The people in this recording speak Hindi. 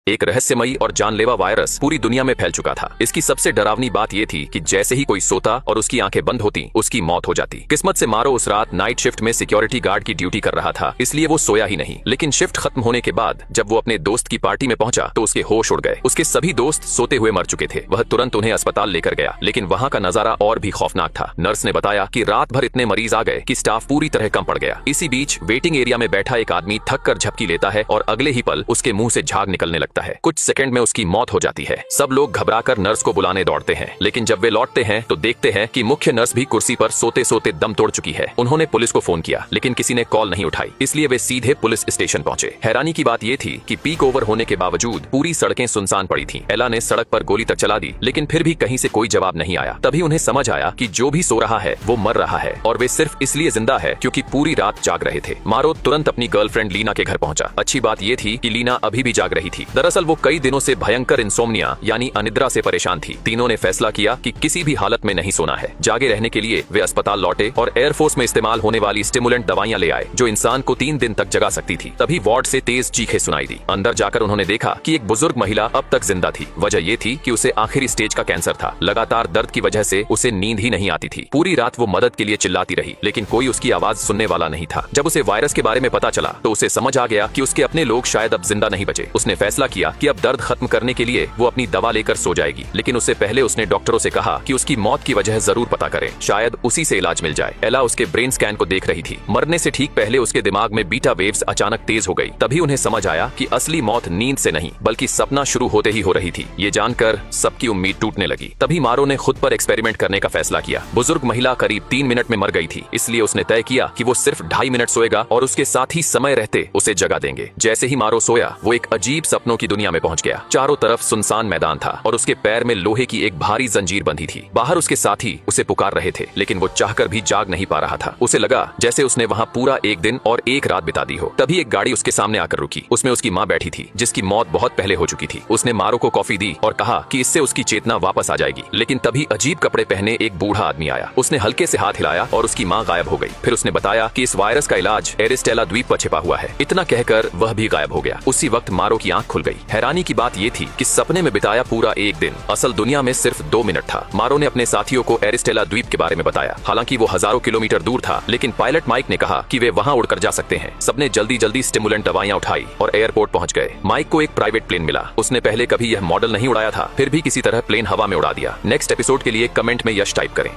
एक रहस्यमयी और जानलेवा वायरस पूरी दुनिया में फैल चुका था। इसकी सबसे डरावनी बात यह थी कि जैसे ही कोई सोता और उसकी आंखें बंद होती, उसकी मौत हो जाती। किस्मत से मारो उस रात नाइट शिफ्ट में सिक्योरिटी गार्ड की ड्यूटी कर रहा था, इसलिए वो सोया ही नहीं। लेकिन शिफ्ट खत्म होने के बाद जब वो अपने दोस्त की पार्टी में पहुंचा तो उसके होश उड़ गए। उसके सभी दोस्त सोते हुए मर चुके थे। वह तुरंत उन्हें अस्पताल लेकर गया, लेकिन वहां का नजारा और भी खौफनाक था। नर्स ने बताया कि रात भर इतने मरीज आ गए कि स्टाफ पूरी तरह कम पड़ गया। इसी बीच वेटिंग एरिया में बैठा एक आदमी थक कर झपकी लेता है और अगले ही पल उसके मुंह से झाग निकलने लगता है। कुछ सेकंड में उसकी मौत हो जाती है। सब लोग घबराकर नर्स को बुलाने दौड़ते हैं, लेकिन जब वे लौटते हैं तो देखते हैं कि मुख्य नर्स भी कुर्सी पर सोते सोते दम तोड़ चुकी है। उन्होंने पुलिस को फोन किया, लेकिन किसी ने कॉल नहीं उठाई, इसलिए वे सीधे पुलिस स्टेशन पहुंचे। हैरानी की बात यह थी कि पीक ओवर होने के बावजूद पूरी सड़कें सुनसान पड़ी थीं। एला ने सड़क पर गोली तक चला दी, लेकिन फिर भी कहीं से कोई जवाब नहीं आया। तभी उन्हें समझ आया कि जो भी सो रहा है वो मर रहा है, और वे सिर्फ इसलिए जिंदा है क्योंकि पूरी रात जाग रहे थे। मारो तुरंत अपनी गर्लफ्रेंड लीना के घर पहुंचा। अच्छी बात यह थी कि लीना अभी भी जाग रही थी। दरअसल वो कई दिनों से भयंकर इंसोम्निया यानी अनिद्रा से परेशान थी। तीनों ने फैसला किया कि किसी भी हालत में नहीं सोना है। जागे रहने के लिए वे अस्पताल लौटे और एयरफोर्स में इस्तेमाल होने वाली स्टिमुलेंट दवाइयां ले आए, जो इंसान को 3 दिन तक जगा सकती थी। तभी वार्ड से तेज चीखें सुनाई दी। अंदर जाकर उन्होंने देखा कि एक बुजुर्ग महिला अब तक जिंदा थी। वजह यह थी कि उसे आखिरी स्टेज का कैंसर था। लगातार दर्द की वजह से उसे नींद ही नहीं आती थी। पूरी रात वो मदद के लिए चिल्लाती रही, लेकिन कोई उसकी आवाज सुनने वाला नहीं था। जब उसे वायरस के बारे में पता चला तो उसे समझ आ गया कि उसके अपने लोग शायद अब जिंदा नहीं बचे। उसने फैसला किया कि अब दर्द खत्म करने के लिए वो अपनी दवा लेकर सो जाएगी, लेकिन उससे पहले उसने डॉक्टरों से कहा कि उसकी मौत की वजह जरूर पता करें, शायद उसी से इलाज मिल जाए। एला उसके ब्रेन स्कैन को देख रही थी। मरने से ठीक पहले उसके दिमाग में बीटा वेव्स अचानक तेज हो गई। तभी उन्हें समझ आया कि असली मौत नींद से नहीं बल्कि सपना शुरू होते ही हो रही थी। ये जानकर सबकी उम्मीद टूटने लगी। तभी मारो ने खुद पर एक्सपेरिमेंट करने का फैसला किया। बुजुर्ग महिला करीब 3 मिनट में मर गई थी, इसलिए उसने तय किया कि वो सिर्फ 2.5 मिनट सोएगा और उसके साथ ही समय रहते उसे जगा देंगे। जैसे ही मारो सोया, वो एक अजीब सपनों की दुनिया में पहुंच गया। चारों तरफ सुनसान मैदान था और उसके पैर में लोहे की एक भारी जंजीर बंधी थी। बाहर उसके साथी उसे पुकार रहे थे, लेकिन वो चाहकर भी जाग नहीं पा रहा था। उसे लगा जैसे उसने वहां पूरा एक दिन और एक रात बिता दी हो। तभी एक गाड़ी उसके सामने आकर रुकी। उसमें उसकी माँ बैठी थी, जिसकी मौत बहुत पहले हो चुकी थी। उसने मारो को कॉफी दी और कहा कि इससे उसकी चेतना वापस आ जाएगी। लेकिन तभी अजीब कपड़े पहने एक बूढ़ा आदमी आया। उसने हल्के से हाथ हिलाया और उसकी माँ गायब हो गई। फिर उसने बताया कि इस वायरस का इलाज एरिस्टेला द्वीप पर छिपा हुआ है। इतना कहकर वह भी गायब हो गया। उसी वक्त मारो की आंख खुल गई। हैरानी की बात यह थी कि सपने में बिताया पूरा एक दिन असल दुनिया में सिर्फ 2 मिनट था। मारो ने अपने साथियों को एरिस्टेला द्वीप के बारे में बताया। हालांकि वो हजारों किलोमीटर दूर था, लेकिन पायलट माइक ने कहा कि वे वहां उड़कर जा सकते हैं। सबने जल्दी जल्दी स्टिमुलेंट दवाइयां उठाई और एयरपोर्ट पहुंच गए। माइक को एक प्राइवेट प्लेन मिला। उसने पहले कभी यह मॉडल नहीं उड़ाया था, फिर भी किसी तरह प्लेन हवा में उड़ा दिया। नेक्स्ट एपिसोड के लिए कमेंट में यश टाइप करें।